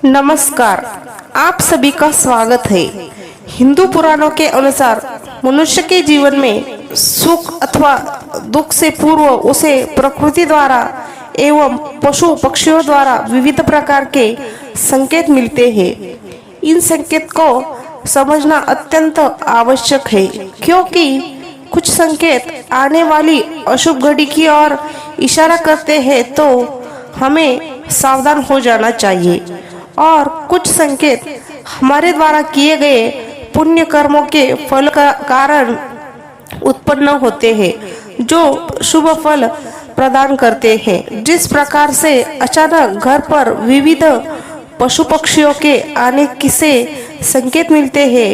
नमस्कार। आप सभी का स्वागत है। हिंदू पुराणों के अनुसार मनुष्य के जीवन में सुख अथवा दुख से पूर्व उसे प्रकृति द्वारा एवं पशु पक्षियों द्वारा विविध प्रकार के संकेत मिलते हैं। इन संकेत को समझना अत्यंत आवश्यक है, क्योंकि कुछ संकेत आने वाली अशुभ घड़ी की ओर इशारा करते हैं, तो हमें सावधान हो जाना चाहिए। और कुछ संकेत हमारे द्वारा किए गए पुण्य कर्मों के फल का कारण उत्पन्न होते हैं, जो शुभ फल प्रदान करते हैं। जिस प्रकार से अचानक घर पर विविध पशु पक्षियों के आने की से संकेत मिलते हैं,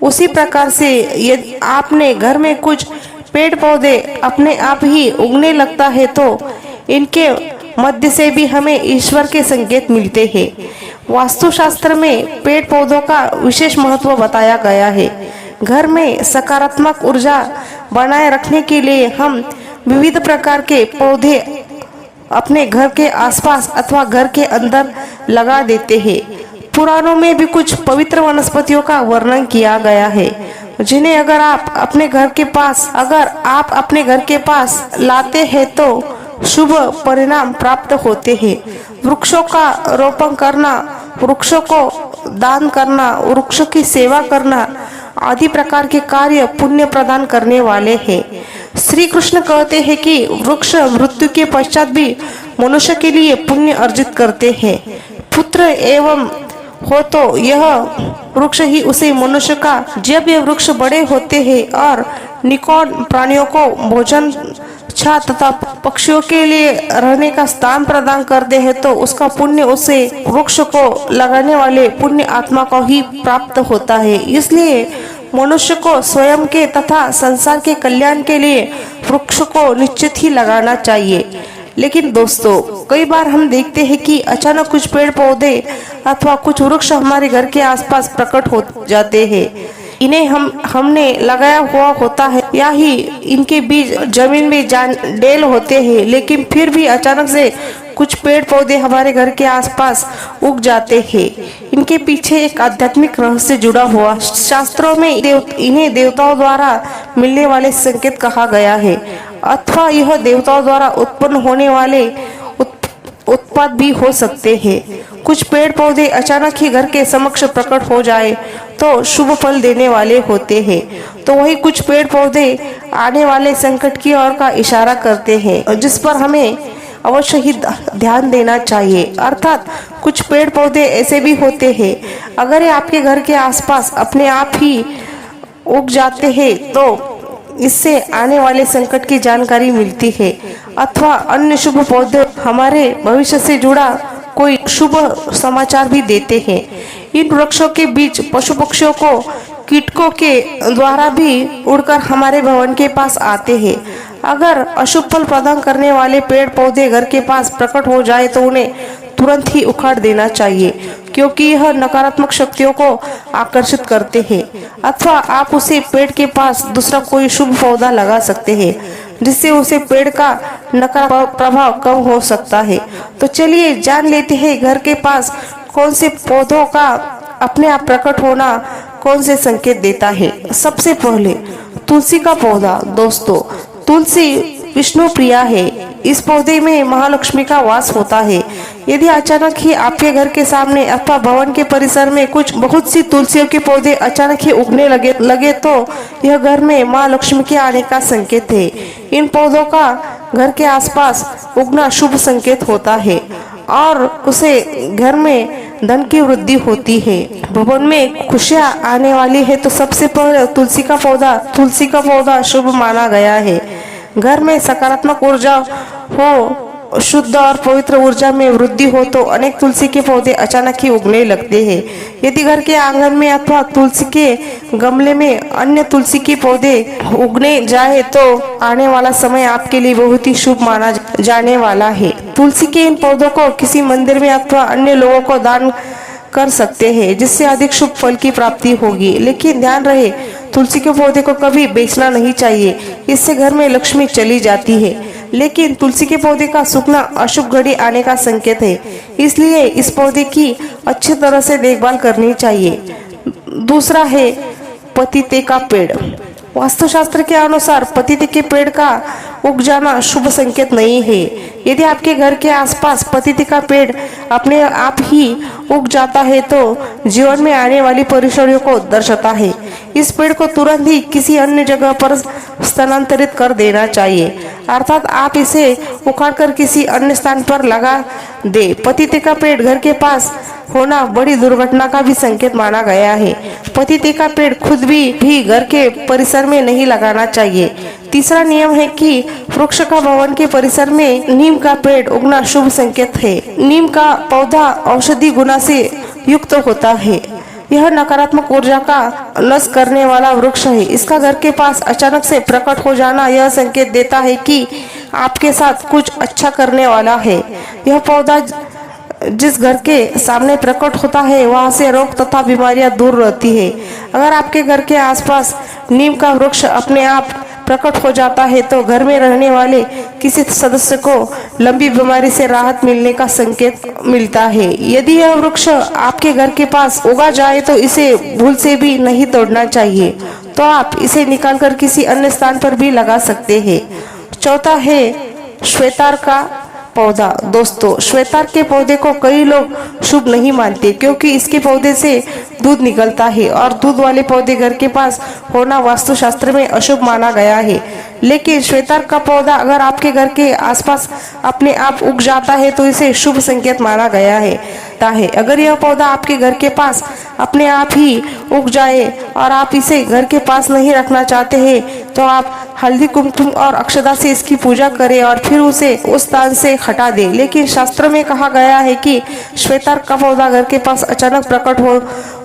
उसी प्रकार से यदि आपने घर में कुछ पेड़ पौधे अपने आप ही उगने लगता है, तो इनके मध्य से भी हमें ईश्वर के संकेत मिलते हैं। वास्तुशास्त्र में पेड़ पौधों का विशेष महत्व बताया गया है। घर में सकारात्मक ऊर्जा बनाए रखने के लिए हम विविध प्रकार के पौधे अपने घर के आसपास अथवा घर के अंदर लगा देते हैं। पुराणों में भी कुछ पवित्र वनस्पतियों का वर्णन किया गया है, जिन्हें अगर आप अपने घर के पास लाते हैं तो शुभ परिणाम प्राप्त होते हैं। वृक्षों का रोपण करना, वृक्षों को दान करना, वृक्षों की सेवा करना आदि प्रकार के कार्य पुण्य प्रदान करने वाले हैं। श्री कृष्ण कहते हैं कि वृक्ष मृत्यु के पश्चात भी मनुष्य के लिए पुण्य अर्जित करते हैं। पुत्र एवं हो तो यह वृक्ष ही उसे मनुष्य का, जब ये वृक्ष बड़े होते हैं और निकौन प्राणियों को भोजन, छाया तथा पक्षियों के लिए रहने का स्थान प्रदान करते हैं, तो उसका पुण्य उसे वृक्ष को लगाने वाले पुण्य आत्मा को ही प्राप्त होता है। इसलिए मनुष्य को स्वयं के तथा संसार के कल्याण के लिए वृक्ष को निश्चित ही लगाना चाहिए। लेकिन दोस्तों, कई बार हम देखते हैं कि अचानक कुछ पेड़ पौधे अथवा कुछ वृक्ष हमारे घर के आसपास प्रकट हो जाते हैं। इन्हें हमने लगाया हुआ होता है या ही इनके बीज जमीन में डेल होते हैं, लेकिन फिर भी अचानक से कुछ पेड़ पौधे हमारे घर के आसपास उग जाते हैं। इनके पीछे एक आध्यात्मिक रहस्य जुड़ा हुआ। शास्त्रों में इन्हें देवताओं द्वारा मिलने वाले संकेत कहा गया है, अथवा यह देवताओं द्वारा उत्पन्न होने वाले उत्पाद भी हो सकते हैं। कुछ पेड़ पौधे अचानक ही घर के समक्ष प्रकट हो जाए तो शुभ फल देने वाले होते हैं, तो वही कुछ पेड़ पौधे आने वाले संकट की ओर का इशारा करते हैं, जिस पर हमें अवश्य ही ध्यान देना चाहिए। अर्थात कुछ पेड़ पौधे ऐसे भी होते हैं, अगर ये आपके घर के आसपास अपने आप ही उग जाते हैं, तो इससे आने वाले संकट की जानकारी मिलती है, अथवा अन्य शुभ पौधे हमारे भविष्य से जुड़ा कोई शुभ समाचार भी देते हैं। इन वृक्षों के बीच पशु पक्षियों को कीटकों के द्वारा भी उड़कर हमारे भवन के पास आते हैं। अगर अशुभ फल प्रदान करने वाले पेड़ पौधे घर के पास प्रकट हो जाए तो उन्हें तुरंत ही उखाड़ देना चाहिए, क्योंकि यह नकारात्मक शक्तियों को आकर्षित करते हैं। अथवा आप उसे पेड़ के पास दूसरा कोई शुभ पौधा लगा सकते हैं, जिससे उसे पेड़ का नकारात्मक प्रभाव कम हो सकता है। तो चलिए जान लेते हैं घर के पास कौन से पौधों का अपने आप प्रकट होना कौन से संकेत देता है। सबसे पहले तुलसी का पौधा। दोस्तों, तुलसी विष्णु प्रिया है। इस पौधे में महालक्ष्मी का वास होता है। यदि अचानक ही आपके घर के सामने अथवा भवन के परिसर में कुछ बहुत सी तुलसियों के पौधे अचानक ही उगने लगे तो यह घर में माँ लक्ष्मी के आने का संकेत है। इन पौधों का घर के आसपास उगना शुभ संकेत होता है और उसे घर में धन की वृद्धि होती है, भवन में खुशियां आने वाली है। तो सबसे पहले तुलसी का पौधा शुभ माना गया है। घर में सकारात्मक ऊर्जा हो, शुद्ध और पवित्र ऊर्जा में वृद्धि हो, तो अनेक तुलसी के पौधे अचानक ही उगने लगते हैं। यदि घर के आंगन में अथवा तुलसी के गमले में अन्य तुलसी के पौधे उगने जाए तो आने वाला समय आपके लिए बहुत ही शुभ माना जाने वाला है। तुलसी के इन पौधों को किसी मंदिर में अथवा अन्य लोगों को दान कर सकते हैं, जिससे अधिक शुभ फल की प्राप्ति होगी। लेकिन ध्यान रहे, तुलसी के पौधे को कभी बेचना नहीं चाहिए, इससे घर में लक्ष्मी चली जाती है। लेकिन तुलसी के पौधे का सूखना अशुभ घड़ी आने का संकेत है, इसलिए इस पौधे की अच्छी तरह से देखभाल करनी चाहिए। दूसरा है पतिते का पेड़। वास्तुशास्त्र के अनुसार पतिते के पेड़ का उग जाना शुभ संकेत नहीं है। यदि आपके घर के आसपास पतिते का पेड़ अपने आप ही उग जाता है तो जीवन में आने वाली परेशानियों को दर्शाता है। इस पेड़ को तुरंत ही किसी अन्य जगह पर स्थानांतरित कर देना चाहिए, अर्थात आप इसे उखाड़कर किसी अन्य स्थान पर लगा दे। पतिते का पेड़ घर के पास होना बड़ी दुर्घटना का भी संकेत माना गया है। पतिते का पेड़ खुद भी घर के परिसर में नहीं लगाना चाहिए। तीसरा नियम है कि वृक्ष का भवन के परिसर में नीम का पेड़ उगना शुभ संकेत है। नीम का पौधा औषधि गुना से युक्त होता है। यह नकारात्मक ऊर्जा का नष्ट करने वाला वृक्ष है। इसका घर के पास अचानक से प्रकट हो जाना यह संकेत देता है कि आपके साथ कुछ अच्छा करने वाला है। यह पौधा जिस घर के सामने प्रकट होता है वहां से रोग तथा बीमारियां दूर रहती है। अगर आपके घर के आसपास नीम का वृक्ष अपने आप प्रकट हो जाता है तो घर में रहने वाले किसी सदस्य को लंबी बीमारी से राहत मिलने का संकेत मिलता है। यदि यह वृक्ष आपके घर के पास उगा जाए तो इसे भूल से भी नहीं तोड़ना चाहिए, तो आप इसे निकालकर किसी अन्य स्थान पर भी लगा सकते हैं। चौथा है श्वेतार का पौधा। दोस्तों, श्वेतार के पौधे को कई लोग शुभ नहीं मानते क्योंकि इसके पौधे से दूध निकलता है और दूध वाले पौधे घर के पास होना वास्तुशास्त्र में अशुभ माना गया है। लेकिन श्वेतार का पौधा अगर आपके घर के आसपास अपने आप उग जाता है तो इसे शुभ संकेत माना गया है। अगर यह पौधा आपके घर के पास अपने आप ही उग जाए और आप इसे घर के पास नहीं रखना चाहते हैं तो आप हल्दी कुमकुम और अक्षता से इसकी पूजा करें और फिर उसे उस स्थान से हटा दें। लेकिन शास्त्र में कहा गया है कि श्वेतार का पौधा घर के पास अचानक प्रकट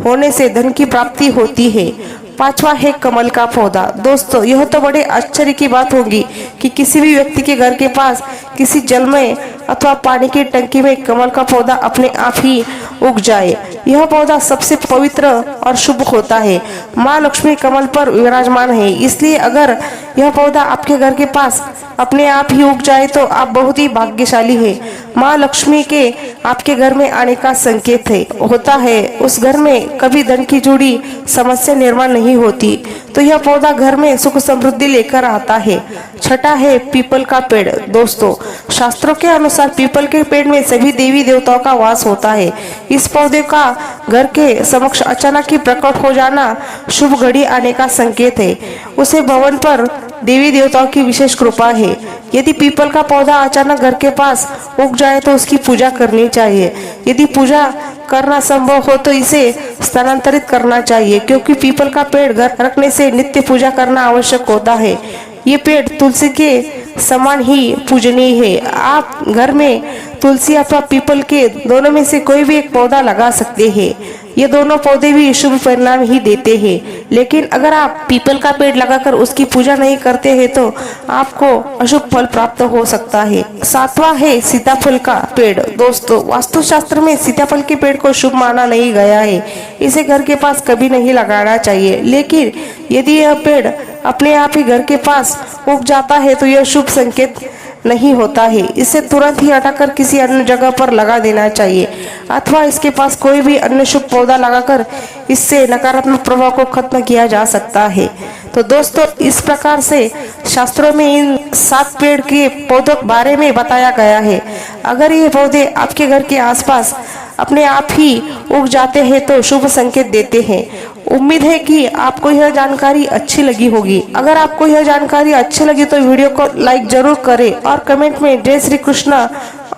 होने से धन की प्राप्ति होती है। पांचवा है कमल का पौधा। दोस्तों, यह तो बड़े आश्चर्य की बात होगी कि किसी भी व्यक्ति के घर के पास किसी जल में अथवा पानी की टंकी में कमल का पौधा अपने आप ही उग जाए। यह पौधा सबसे पवित्र और शुभ होता है। माँ लक्ष्मी कमल पर विराजमान है, इसलिए अगर यह पौधा आपके घर के पास अपने आप ही उग जाए तो आप बहुत ही भाग्यशाली हैं। माँ लक्ष्मी के आपके घर में आने का संकेत होता है। उस घर में कभी धन की जुड़ी समस्या निर्माण नहीं होती, तो यह पौधा घर में सुख समृद्धि लेकर आता है। छठा है पीपल का पेड़। दोस्तों, शास्त्रों के अनुसार पीपल के पेड़ में सभी देवी देवताओं का वास होता है। इस पौधे का घर के समक्ष अचानक ही प्रकट हो जाना शुभ घड़ी आने का संकेत है। उसे भवन पर देवी देवताओं की विशेष कृपा है। यदि पीपल का पौधा अचानक घर के पास उग जाए तो उसकी पूजा करनी चाहिए। यदि पूजा करना संभव हो तो इसे स्थानांतरित करना चाहिए, क्योंकि पीपल का पेड़ घर रखने से नित्य पूजा करना आवश्यक होता है। ये पेड़ तुलसी के समान ही पूजनीय है। आप घर में तुलसी अथवा पीपल के दोनों में से कोई भी एक पौधा लगा सकते हैं। ये दोनों पौधे भी शुभ परिणाम ही देते हैं। लेकिन अगर आप पीपल का पेड़ लगाकर उसकी पूजा नहीं करते हैं तो आपको अशुभ फल प्राप्त हो सकता है। सातवां है सीताफल का पेड़। दोस्तों, वास्तुशास्त्र में सीताफल के पेड़ को शुभ माना नहीं गया है। इसे घर के पास कभी नहीं लगाना चाहिए। लेकिन यदि यह पेड़ अपने आप ही घर के पास उग जाता है तो यह शुभ संकेत नहीं होता है। इसे तुरंत ही हटाकर किसी अन्य जगह पर लगा देना चाहिए अथवा इसके पास कोई भी अन्य शुभ पौधा लगाकर इससे नकारात्मक प्रभाव को खत्म किया जा सकता है। तो दोस्तों, इस प्रकार से शास्त्रों में इन 7 पेड़ के पौधों के बारे में बताया गया है। अगर ये पौधे आपके घर के आसपास अपने आप ही उग जाते हैं तो शुभ संकेत देते हैं। उम्मीद है कि आपको यह जानकारी अच्छी लगी होगी। अगर आपको यह जानकारी अच्छी लगी तो वीडियो को लाइक जरूर करें और कमेंट में जय श्री कृष्ण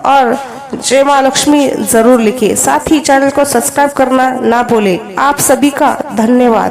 और जय माँ लक्ष्मी जरूर लिखें। साथ ही चैनल को सब्सक्राइब करना ना भूलें। आप सभी का धन्यवाद।